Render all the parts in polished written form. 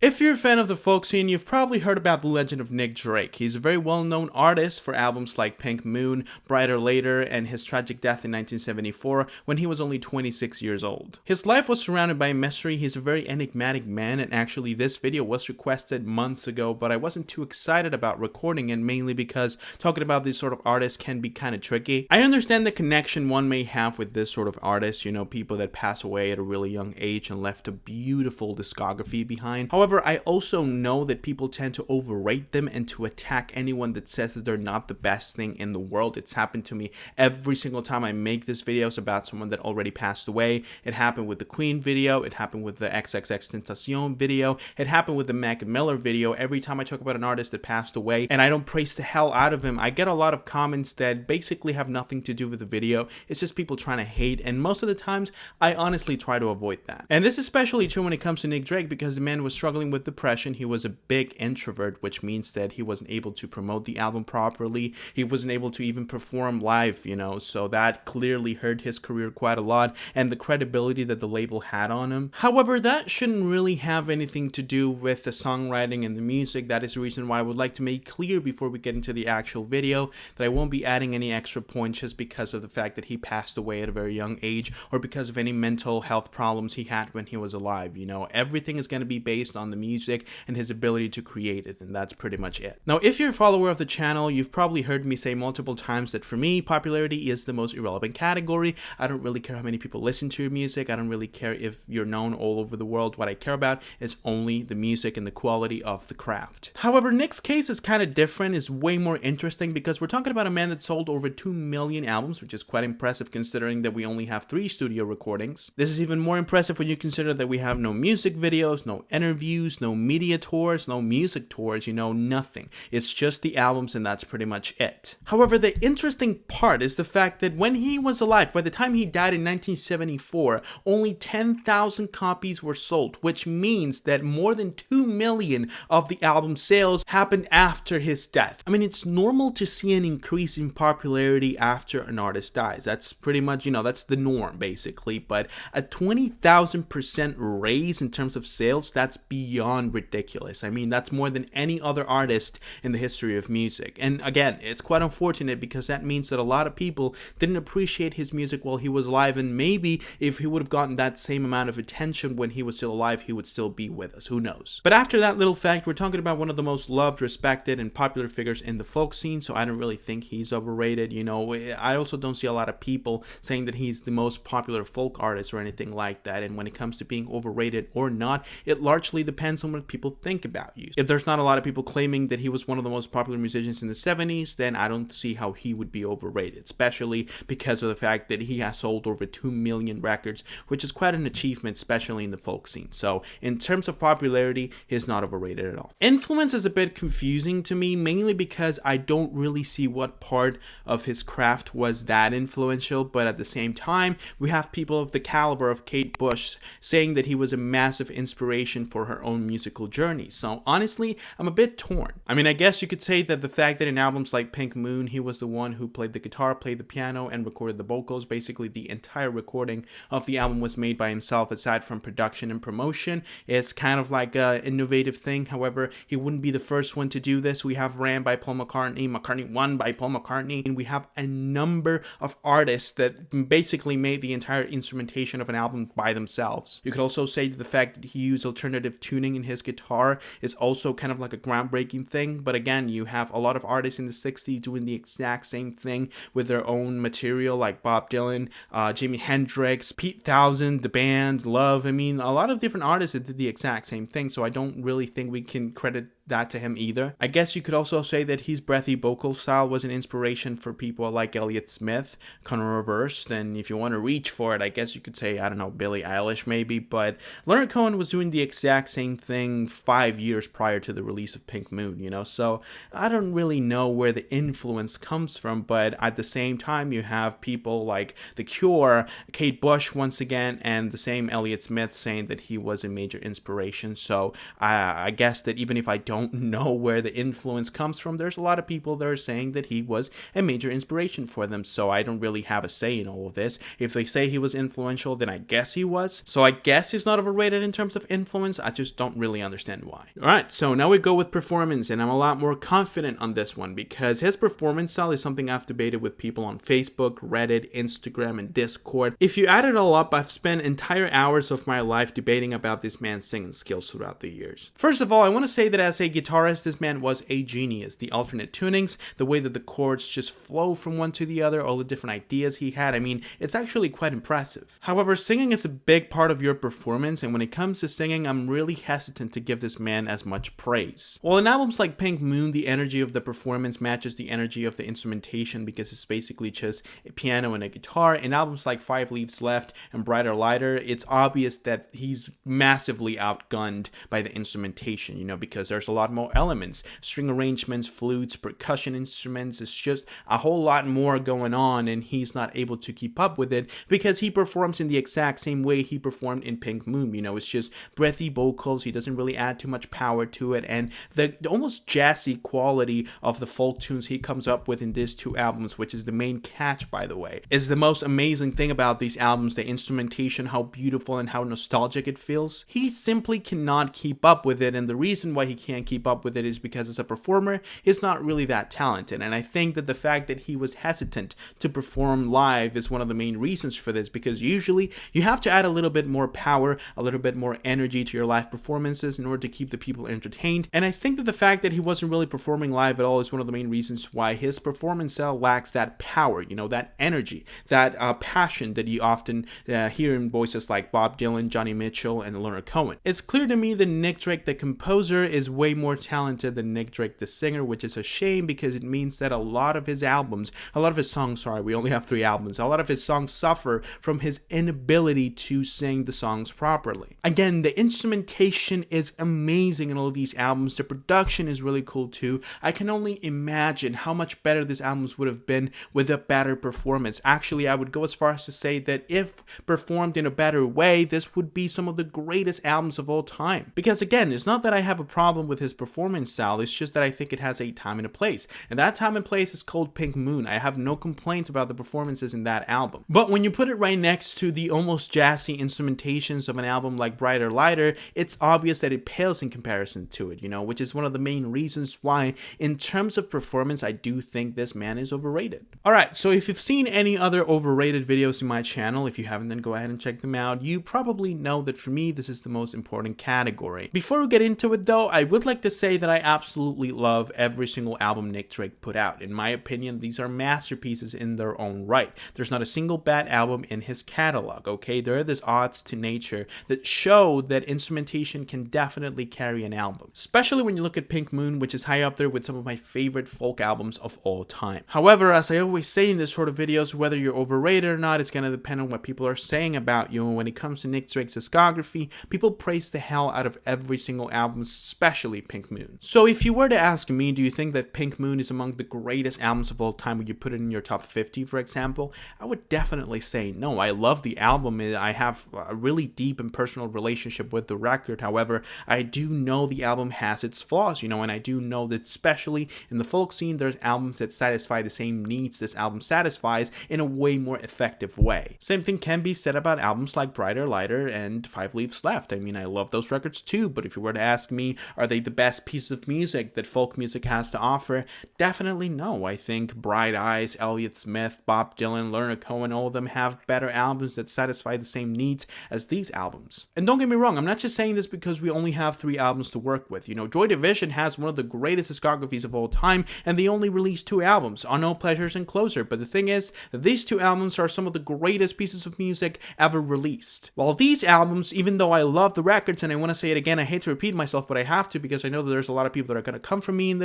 If you're a fan of the folk scene, you've probably heard about the legend of Nick Drake. He's a very well-known artist for albums like Pink Moon, Brighter Later, and his tragic death in 1974 when he was only 26 years old. His life was surrounded by mystery. He's a very enigmatic man, and actually this video was requested months ago, but I wasn't too excited about recording it, mainly because talking about this sort of artist can be kind of tricky. I understand the connection one may have with this sort of artist, you know, people that pass away at a really young age and left a beautiful discography behind. However, I also know that people tend to overrate them and to attack anyone that says that they're not the best thing in the world. It's happened to me every single time I make these videos about someone that already passed away. It happened with the Queen video, it happened with the XXXTentacion video, it happened with the Mac Miller video. Every time I talk about an artist that passed away and I don't praise the hell out of him, I get a lot of comments that basically have nothing to do with the video. It's just people trying to hate, and most of the times I honestly try to avoid that. And this is especially true when it comes to Nick Drake, because the man was struggling with depression. He was a big introvert, which means that he wasn't able to promote the album properly. He wasn't able to even perform live, you know, so that clearly hurt his career quite a lot and the credibility that the label had on him. However, that shouldn't really have anything to do with the songwriting and the music. That is the reason why I would like to make clear before we get into the actual video that I won't be adding any extra points just because of the fact that he passed away at a very young age or because of any mental health problems he had when he was alive. You know, everything is going to be based on the music and his ability to create it, and that's pretty much it. Now, if you're a follower of the channel, you've probably heard me say multiple times that for me, popularity is the most irrelevant category. I don't really care how many people listen to your music. I don't really care if you're known all over the world. What I care about is only the music and the quality of the craft. However, Nick's case is kind of different, is way more interesting, because we're talking about a man that sold over 2 million albums, which is quite impressive considering that we only have 3 studio recordings. This is even more impressive when you consider that we have no music videos, no interviews, no media tours, no music tours, you know, nothing. It's just the albums, and that's pretty much it. However, the interesting part is the fact that when he was alive, by the time he died in 1974, only 10,000 copies were sold, which means that more than 2 million of the album sales happened after his death. I mean, it's normal to see an increase in popularity after an artist dies. That's pretty much, you know, that's the norm basically, but a 20,000% raise in terms of sales, that's beyond ridiculous. I mean, that's more than any other artist in the history of music. And again, it's quite unfortunate because that means that a lot of people didn't appreciate his music while he was alive, and maybe if he would have gotten that same amount of attention when he was still alive, he would still be with us. Who knows? But after that little fact, we're talking about one of the most loved, respected, and popular figures in the folk scene, so I don't really think he's overrated. You know, I also don't see a lot of people saying that he's the most popular folk artist or anything like that, and when it comes to being overrated or not, it largely depends on what people think about you. If there's not a lot of people claiming that he was one of the most popular musicians in the 70s, then I don't see how he would be overrated, especially because of the fact that he has sold over 2 million records, which is quite an achievement, especially in the folk scene. So in terms of popularity, he's not overrated at all. Influence is a bit confusing to me, mainly because I don't really see what part of his craft was that influential, but at the same time, we have people of the caliber of Kate Bush saying that he was a massive inspiration for her own musical journey. So honestly, I'm a bit torn. I mean, I guess you could say that the fact that in albums like Pink Moon, he was the one who played the guitar, played the piano, and recorded the vocals. Basically, the entire recording of the album was made by himself, aside from production and promotion. It's kind of like an innovative thing. However, he wouldn't be the first one to do this. We have Ram by Paul McCartney, McCartney 1 by Paul McCartney, and we have a number of artists that basically made the entire instrumentation of an album by themselves. You could also say that the fact that he used alternative tuning in his guitar is also kind of like a groundbreaking thing, but again, you have a lot of artists in the 60s doing the exact same thing with their own material, like Bob Dylan, Jimi Hendrix, Pete Townsend, the band, Love. I mean, a lot of different artists that did the exact same thing, so I don't really think we can credit that to him either. I guess you could also say that his breathy vocal style was an inspiration for people like Elliott Smith, Conor Reverse, and if you want to reach for it, I guess you could say, I don't know, Billie Eilish maybe, but Leonard Cohen was doing the exact same thing 5 years prior to the release of Pink Moon, you know, so I don't really know where the influence comes from, but at the same time, you have people like The Cure, Kate Bush once again, and the same Elliott Smith saying that he was a major inspiration, so I guess that even if I don't don't know where the influence comes from. There's a lot of people that are saying that he was a major inspiration for them, so I don't really have a say in all of this. If they say he was influential, then I guess he was. So I guess he's not overrated in terms of influence. I just don't really understand why. Alright, so now we go with performance, and I'm a lot more confident on this one because his performance style is something I've debated with people on Facebook, Reddit, Instagram, and Discord. If you add it all up, I've spent entire hours of my life debating about this man's singing skills throughout the years. First of all, I want to say that as a guitarist, this man was a genius. The alternate tunings, the way that the chords just flow from one to the other, all the different ideas he had, I mean, it's actually quite impressive. However, singing is a big part of your performance, and when it comes to singing, I'm really hesitant to give this man as much praise. While in albums like Pink Moon, the energy of the performance matches the energy of the instrumentation because it's basically just a piano and a guitar. In albums like 5 Leaves Left and Brighter Lighter, it's obvious that he's massively outgunned by the instrumentation, you know, because there's a lot more elements, string arrangements, flutes, percussion instruments. It's just a whole lot more going on, and he's not able to keep up with it because he performs in the exact same way he performed in Pink Moon. You know, it's just breathy vocals. He doesn't really add too much power to it, and the almost jazzy quality of the folk tunes he comes up with in these 2 albums, which is the main catch, by the way, is the most amazing thing about these albums. The instrumentation, how beautiful and how nostalgic it feels. He simply cannot keep up with it, and the reason why he can't keep up with it is because as a performer, he's not really that talented. And I think that the fact that he was hesitant to perform live is one of the main reasons for this, because usually you have to add a little bit more power, a little bit more energy to your live performances in order to keep the people entertained. And I think that the fact that he wasn't really performing live at all is one of the main reasons why his performance style lacks that power, you know, that energy, that passion that you often hear in voices like Bob Dylan, Johnny Mitchell, and Leonard Cohen. It's clear to me that Nick Drake, the composer, is way more talented than Nick Drake, the singer, which is a shame because it means that a lot of his songs, we only have 3 albums, a lot of his songs suffer from his inability to sing the songs properly. Again, the instrumentation is amazing in all of these albums. The production is really cool too. I can only imagine how much better this albums would have been with a better performance. Actually, I would go as far as to say that if performed in a better way, this would be some of the greatest albums of all time. Because again, it's not that I have a problem with his performance style, it's just that I think it has a time and a place. And that time and place is called Pink Moon. I have no complaints about the performances in that album. But when you put it right next to the almost jazzy instrumentations of an album like Brighter Lighter, it's obvious that it pales in comparison to it, you know, which is one of the main reasons why, in terms of performance, I do think this man is overrated. Alright, so if you've seen any other overrated videos in my channel, if you haven't, then go ahead and check them out. You probably know that for me, this is the most important category. Before we get into it though, I would like to say that I absolutely love every single album Nick Drake put out. In my opinion, these are masterpieces in their own right. There's not a single bad album in his catalog, okay? There are these odds to nature that show that instrumentation can definitely carry an album. Especially when you look at Pink Moon, which is high up there with some of my favorite folk albums of all time. However, as I always say in this sort of videos, whether you're overrated or not, it's gonna depend on what people are saying about you. And when it comes to Nick Drake's discography, people praise the hell out of every single album, especially Pink Moon. So if you were to ask me, do you think that Pink Moon is among the greatest albums of all time? Would you put it in your top 50, for example? I would definitely say no. I love the album. I have a really deep and personal relationship with the record. However, I do know the album has its flaws, you know, and I do know that especially in the folk scene, there's albums that satisfy the same needs this album satisfies in a way more effective way. Same thing can be said about albums like Brighter Lighter and 5 Leaves Left. I mean, I love those records too, but if you were to ask me, are they the best piece of music that folk music has to offer? Definitely no. I think Bright Eyes, Elliott Smith, Bob Dylan, Leonard Cohen, all of them have better albums that satisfy the same needs as these albums. And don't get me wrong, I'm not just saying this because we only have 3 albums to work with. You know, Joy Division has one of the greatest discographies of all time, and they only released 2 albums, Unknown Pleasures and Closer. But the thing is that these 2 albums are some of the greatest pieces of music ever released. While these albums, even though I love the records, and I want to say it again, I hate to repeat myself, but I have to because I know that there's a lot of people that are going to come for me in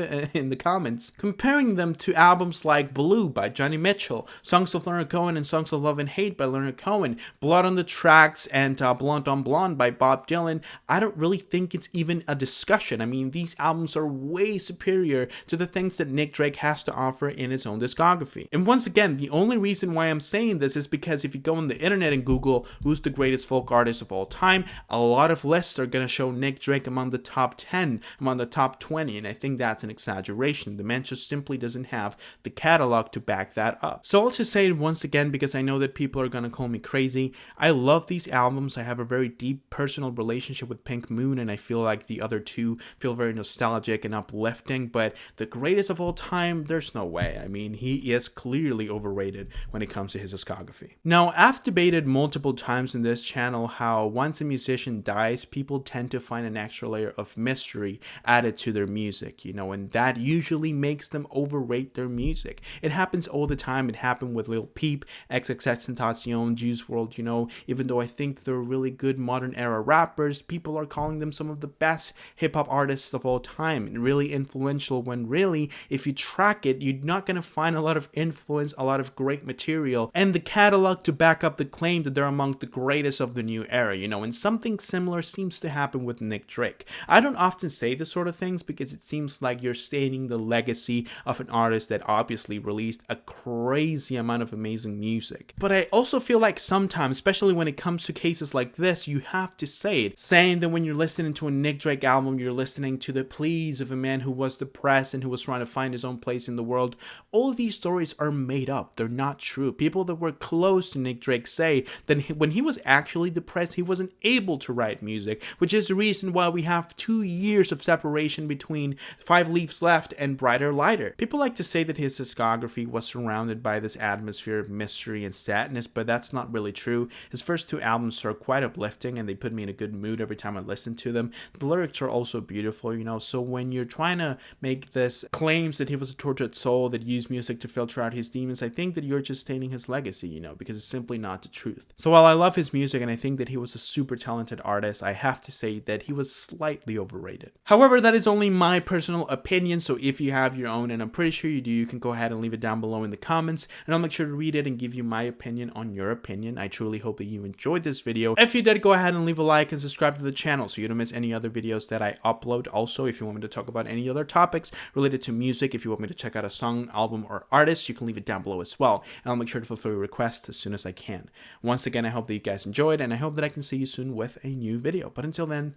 the comments, comparing them to albums like Blue by Johnny Mitchell, Songs of Leonard Cohen and Songs of Love and Hate by Leonard Cohen, Blood on the Tracks and Blonde on Blonde by Bob Dylan, I don't really think it's even a discussion. I mean, these albums are way superior to the things that Nick Drake has to offer in his own discography. And once again, the only reason why I'm saying this is because if you go on the internet and Google who's the greatest folk artist of all time, a lot of lists are going to show Nick Drake among the top 10. 10, among the top 20, and I think that's an exaggeration. The man just simply doesn't have the catalog to back that up. So I'll just say it once again because I know that people are gonna call me crazy. I love these albums. I have a very deep personal relationship with Pink Moon, and I feel like the other two feel very nostalgic and uplifting, but the greatest of all time, there's no way. I mean, he is clearly overrated when it comes to his discography. Now, I've debated multiple times in this channel how once a musician dies, people tend to find an extra layer of mystery added to their music, and that usually makes them overrate their music. It happens all the time. It happened with Lil Peep, XXXTentacion, Juice WRLD, even though I think they're really good modern era rappers, people are calling them some of the best hip-hop artists of all time and really influential, when really, if you track it, you're not going to find a lot of influence, a lot of great material, and the catalog to back up the claim that they're among the greatest of the new era, and something similar seems to happen with Nick Drake. I don't often say this sort of things because it seems like you're stating the legacy of an artist that obviously released a crazy amount of amazing music. But I also feel like sometimes, especially when it comes to cases like this, you have to say it. Saying that when you're listening to a Nick Drake album, you're listening to the pleas of a man who was depressed and who was trying to find his own place in the world. All of these stories are made up. They're not true. People that were close to Nick Drake say that when he was actually depressed, he wasn't able to write music, which is the reason why we have 2 years of separation between 5 Leaves Left and Brighter Lighter. People like to say that his discography was surrounded by this atmosphere of mystery and sadness, but that's not really true. His first 2 albums are quite uplifting and they put me in a good mood every time I listen to them. The lyrics are also beautiful, so when you're trying to make this claims that he was a tortured soul that used music to filter out his demons, I think that you're just stating his legacy, because it's simply not the truth. So while I love his music and I think that he was a super talented artist, I have to say that he was slightly overrated. However, that is only my personal opinion, so if you have your own, and I'm pretty sure you do, you can go ahead and leave it down below in the comments, and I'll make sure to read it and give you my opinion on your opinion. I truly hope that you enjoyed this video. If you did, go ahead and leave a like and subscribe to the channel so you don't miss any other videos that I upload. Also, if you want me to talk about any other topics related to music, if you want me to check out a song, album, or artist, you can leave it down below as well, and I'll make sure to fulfill your requests as soon as I can. Once again, I hope that you guys enjoyed, and I hope that I can see you soon with a new video. But until then,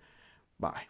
bye.